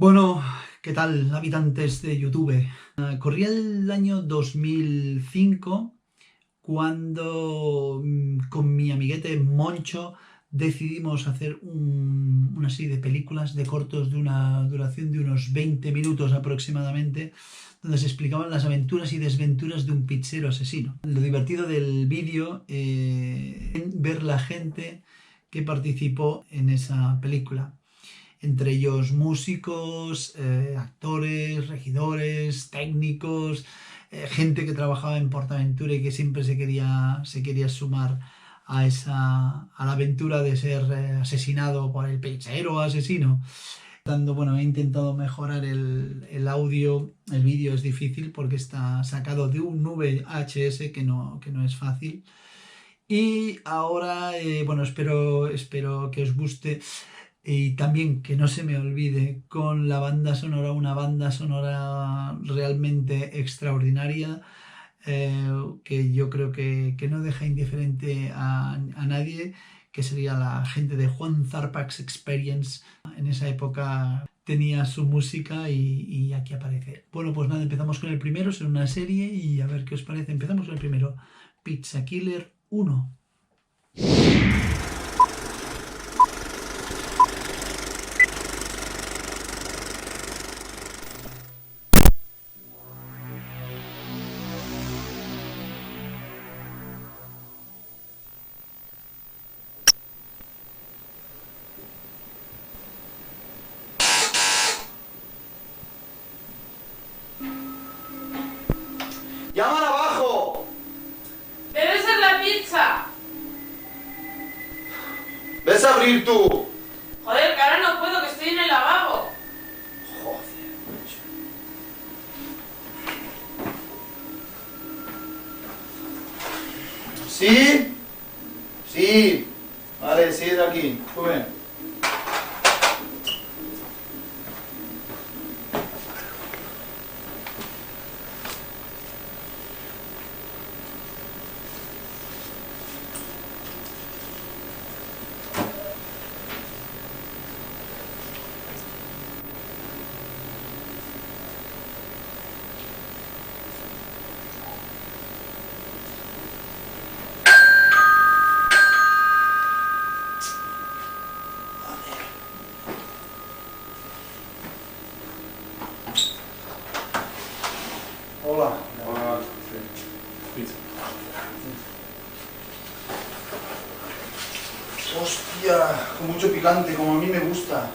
Bueno, ¿qué tal, habitantes de YouTube? Corría el año 2005 cuando con mi amiguete Moncho decidimos hacer una serie de películas de cortos de una duración de unos 20 minutos aproximadamente, donde se explicaban las aventuras y desventuras de un pizzero asesino. Lo divertido del vídeo es ver la gente que participó en esa película, entre ellos músicos, actores, regidores, técnicos, gente que trabajaba en PortAventura y que siempre se quería sumar a la aventura de ser asesinado por el pizzero asesino. Bueno, he intentado mejorar el audio. El vídeo es difícil porque está sacado de un VHS que no es fácil. Y ahora, bueno, espero que os guste. Y también que no se me olvide con la banda sonora, una banda sonora realmente extraordinaria, que yo creo que no deja indiferente a nadie, que sería la gente de Juan Zarpax Experience. En esa época tenía su música y aquí aparece. Bueno, pues nada, empezamos con el primero, es una serie y a ver qué os parece. Empezamos con el primero, Pizza Killer 1. ¡Llaman abajo! ¡Debe ser la pizza! ¡Ves a abrir tú! Joder, que ahora no puedo, que estoy en el lavabo. Joder, macho. ¿Sí? Sí. Vale, sí, es aquí. Sube. Hola. Hola, pizza. Hostia, con mucho picante, como a mí me gusta.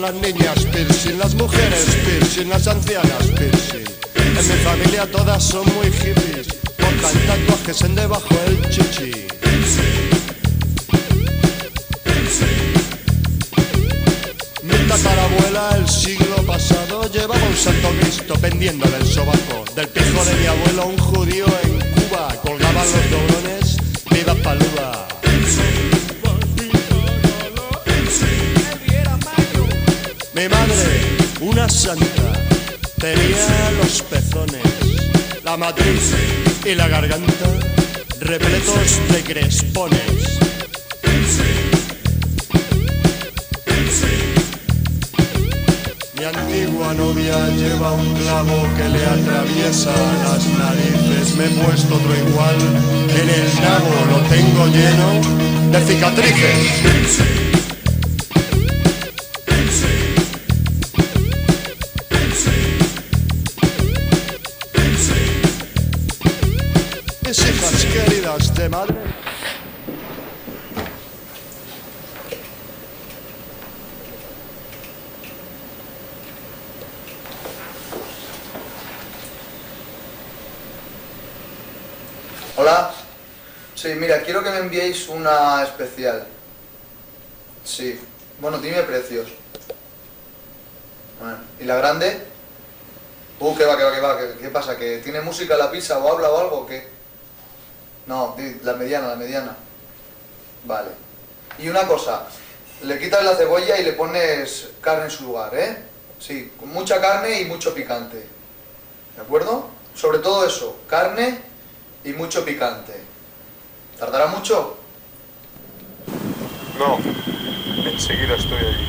Las niñas piercing, las mujeres piercing, las ancianas piercing. En mi familia todas son muy hippies, portan tatuajes en debajo del chichi. Mi tatarabuela el siglo pasado llevaba un santo Cristo pendiendo del sobaco. Del pijo de mi abuelo un judío en Cuba, colgaban los doblones, viva Paluda. Mi madre, una santa, tenía los pezones la matriz y la garganta repletos de crespones. Mi antigua novia lleva un clavo que le atraviesa las narices. Me he puesto otro igual en el nabo, lo tengo lleno de cicatrices. Mis hijas queridas de madre. Hola. Sí, mira, quiero que me enviéis una especial. Sí. Bueno, dime precios. Bueno, ¿y la grande? ¿Qué va? ¿Qué pasa? ¿Que tiene música la pizza o habla o algo o qué? No, la mediana. Vale. Y una cosa, le quitas la cebolla y le pones carne en su lugar, ¿eh? Sí, con mucha carne y mucho picante. ¿De acuerdo? Sobre todo eso, carne y mucho picante. ¿Tardará mucho? No, enseguida estoy allí.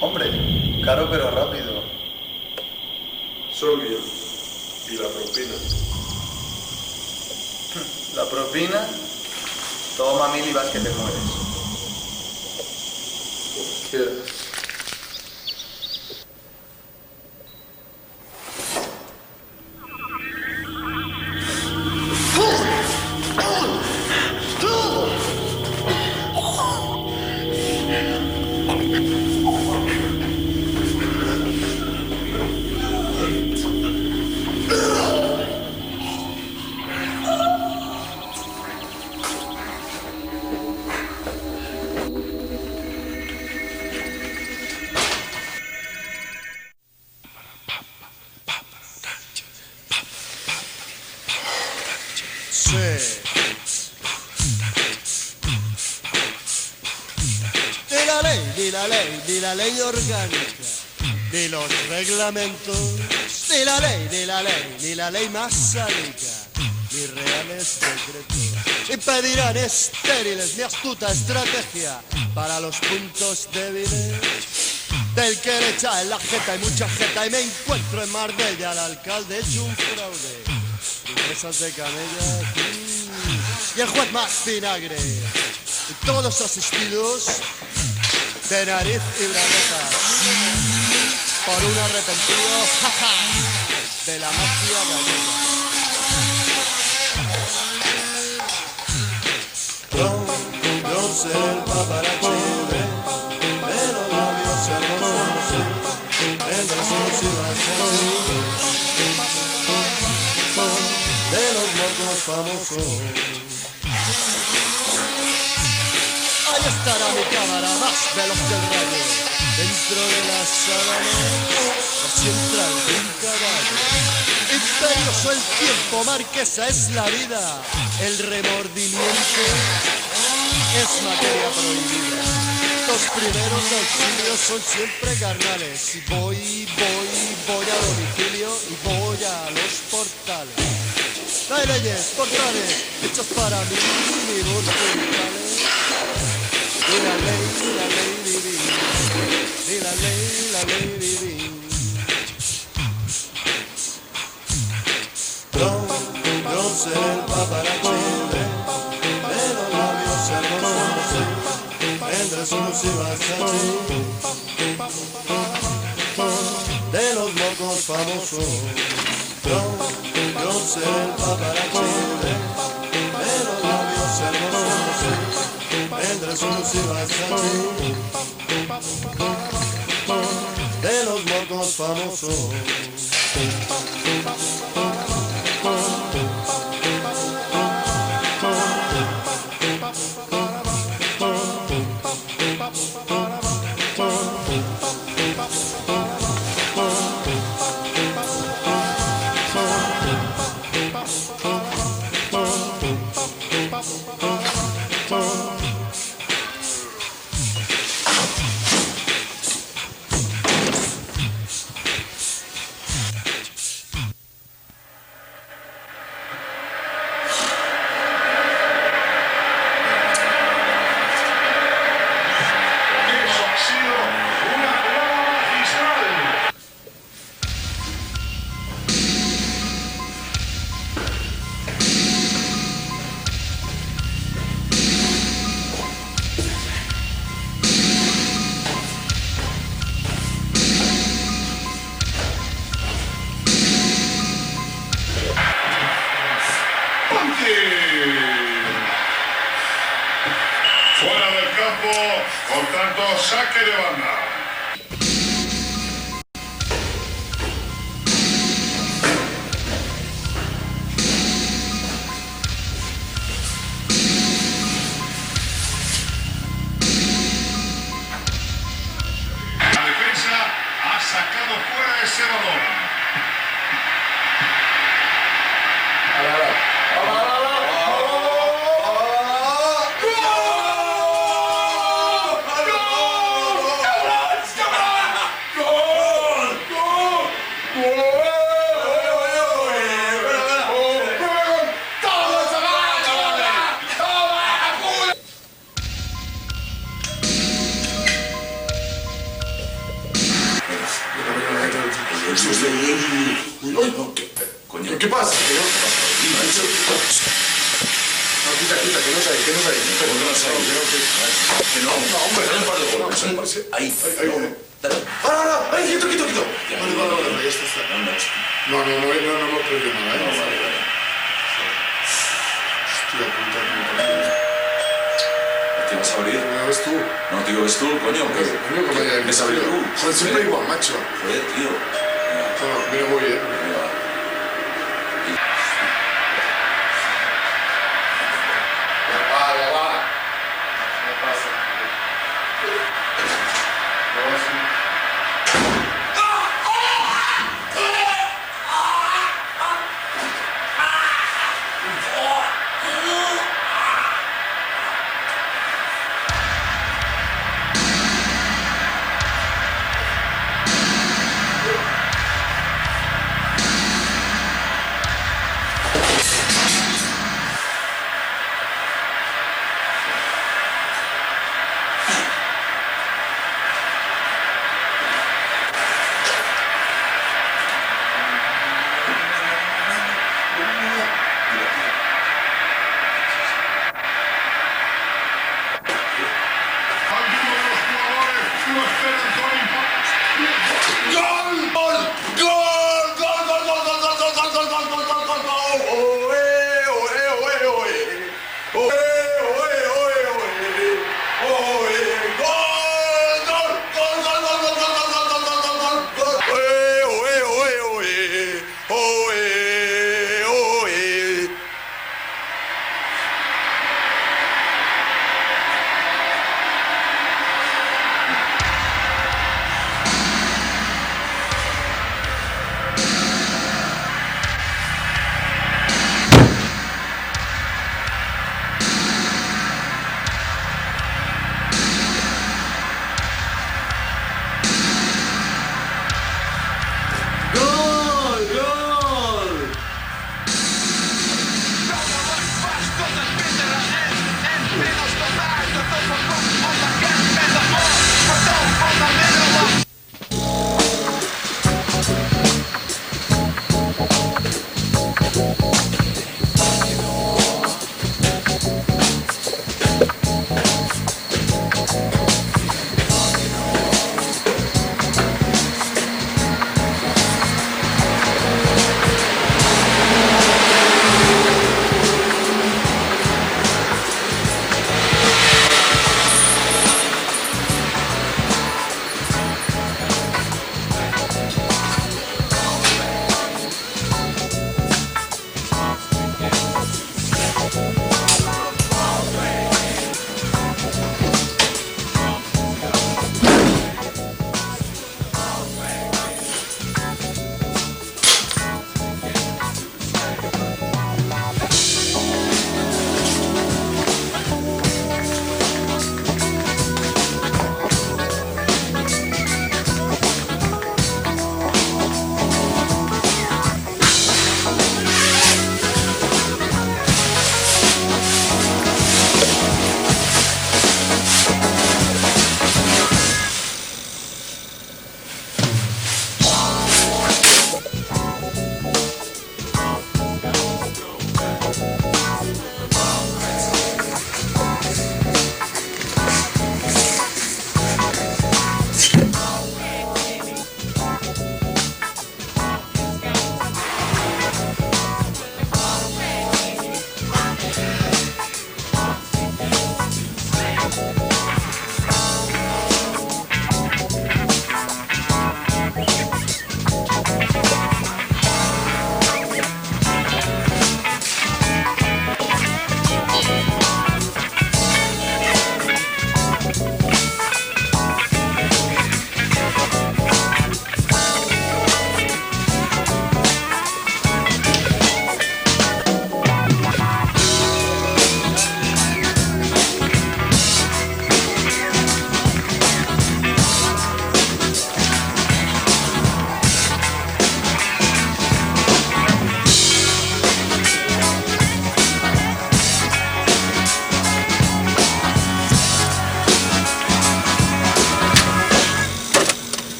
Hombre, caro pero rápido. Solo yo. Y la propina. La propina, toma 1000 y vas que te mueres. ¿Quieres? Ni la ley orgánica, ni los reglamentos, ni la ley más sádica, ni reales decretos impedirán estériles mi astuta estrategia para los puntos débiles del que le echa en la jeta y mucha jeta. Y me encuentro en Marbella al alcalde hecho un fraude, princesas de camellas y el juez más vinagre, y todos asistidos de nariz y braguetas por un arrepentido de la mafia gallega. Yo sé el paparazzi de los labios hermosos, el besos y bases de los locos famosos. Ahí estará mi cámara más veloz que el rayo, dentro de las sábanas, así entra un caballo. Imperioso el tiempo, marquesa es la vida, el remordimiento es materia prohibida. Los primeros auxilios son siempre carnales, y voy a domicilio y voy a los portales. No hay leyes, portales, hechos para mí, ni portales. Y la ley divina, y la ley divina. Yo sé el paparazzi de los labios hermosos, entre sus y Versace, de los locos famosos. Yo sé el paparazzi de los labios hermosos, entre sus y Versace, de los locos famosos. Por tanto, saque de banda. La defensa ha sacado fuera ese balón. Coño, ¿qué pasa? No, quita, que no sale. Que no, hombre, dale un par de golpes. Ahí. ¡Ah, no! ¡Quito! Ya, Vale, ya está. No hemos perdido nada, ¿eh? No, vale. Hostia puta, que me parece. ¿Te vas a abrir? ¿Me ves tú? No, tío, ¿ves tú, coño? Coño, que vaya. ¿Ves a abrir tú? Joder, siempre igual, macho. Joder, tío. Mira, voy, Venga. Ya va. ¿Qué pasa?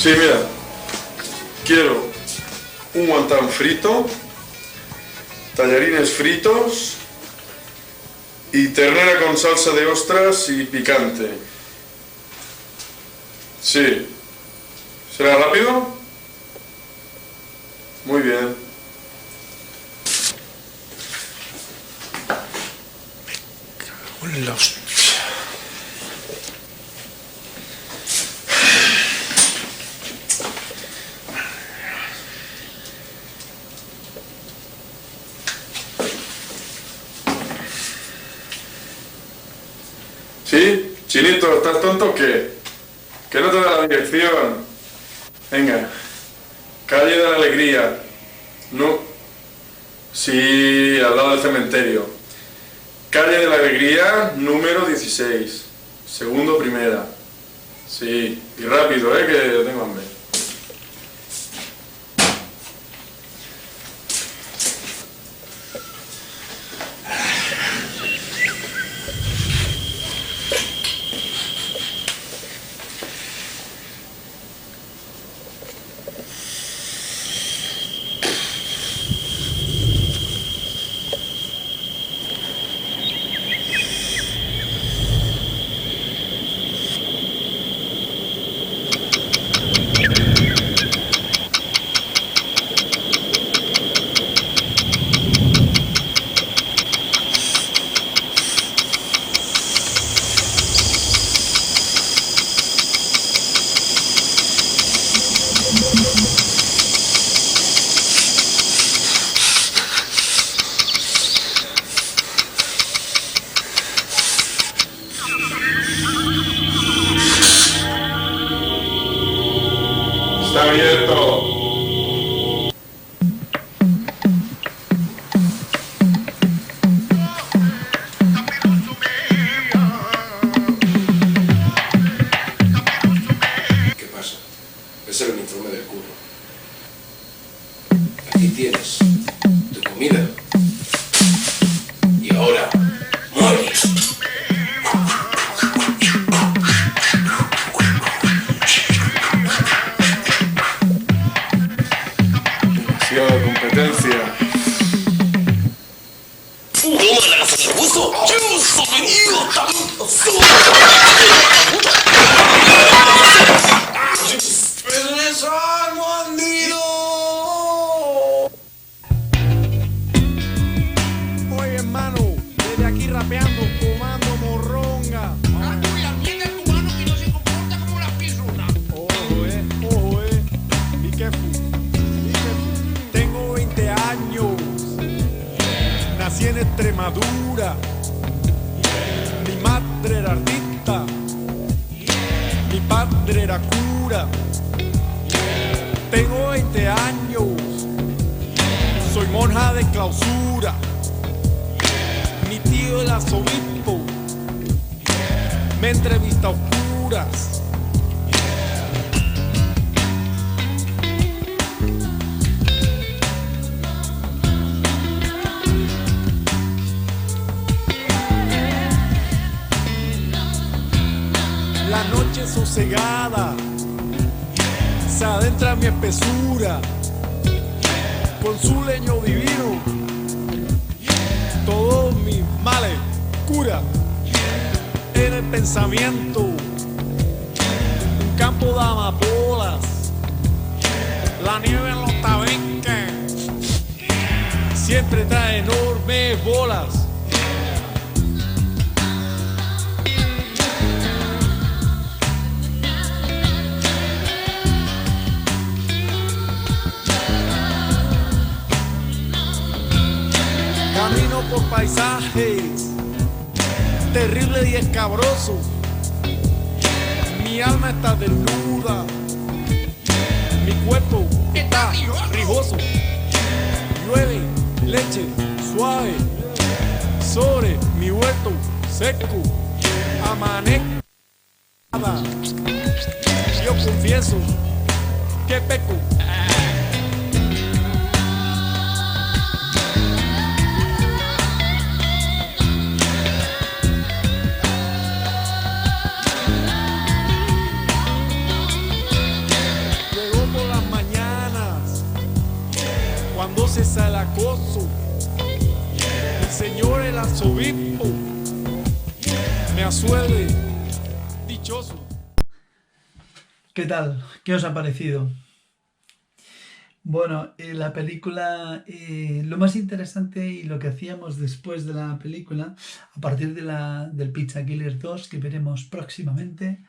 Sí, mira. Quiero un guantán frito, tallarines fritos y ternera con salsa de ostras y picante. Sí. ¿Será rápido? Muy bien. Me cago en la hostia. ¿Sí? Chinito, ¿estás tonto o qué? Que no te da la dirección. Venga. Calle de la Alegría. No. Sí, al lado del cementerio. Calle de la Alegría, número 16. Segundo, primera. Sí. Y rápido, que tengo hambre. Está abierto. ¿Qué pasa? Es el uniforme del curro. Aquí tienes tu comida. Y ahora, mueres. Demasiada competencia. Oye, hermano, desde aquí rapeando, fumando morronga. Ojo, be careful. Tengo 20 años. Nací en Extremadura. Mi madre era artista. Mi padre era cura. Tengo 20 años. Soy monja de clausura. Mi tío el arzobispo me entrevista a oscuras. La noche sosegada se adentra en mi espesura con su leño divino. Todos mis males cura en el pensamiento. Un campo de amapolas, la nieve en los tabenques siempre trae enormes bolas. Camino por paisajes terribles y escabrosos. Mi alma está desnuda, mi cuerpo está rijoso. Llueve leche suave sobre mi huerto seco. Amanezco. Yo confieso que peco. arzobispo me asuele, dichoso. ¿Qué tal? ¿Qué os ha parecido? Bueno, la película, lo más interesante y lo que hacíamos después de la película, a partir del Pizza Killer 2, que veremos próximamente,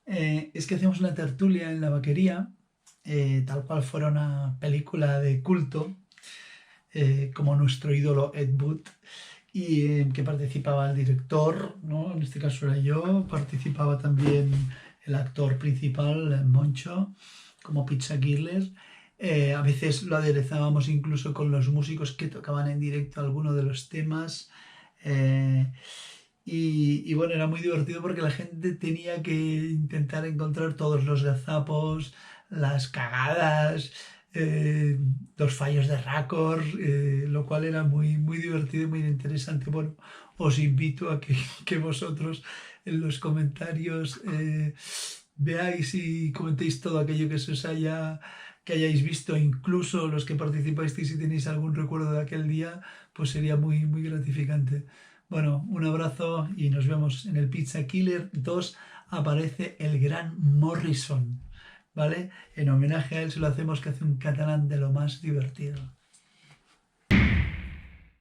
es que hacíamos una tertulia en la vaquería, tal cual fuera una película de culto, como nuestro ídolo Ed Wood, y en que participaba el director, ¿no? En este caso era yo, participaba también el actor principal, Moncho, como Pizza Killer. A veces lo aderezábamos incluso con los músicos que tocaban en directo algunos de los temas. Y bueno, era muy divertido porque la gente tenía que intentar encontrar todos los gazapos, las cagadas, los fallos de récord, lo cual era muy, muy divertido y muy interesante. Bueno, os invito a que vosotros en los comentarios veáis y comentéis todo aquello que se os que hayáis visto, incluso los que participáis, y si tenéis algún recuerdo de aquel día, pues sería muy, muy gratificante. Bueno, un abrazo y nos vemos en el Pizza Killer 2. Aparece el gran Morrison, ¿vale? En homenaje a él se lo hacemos, que hace un catalán de lo más divertido.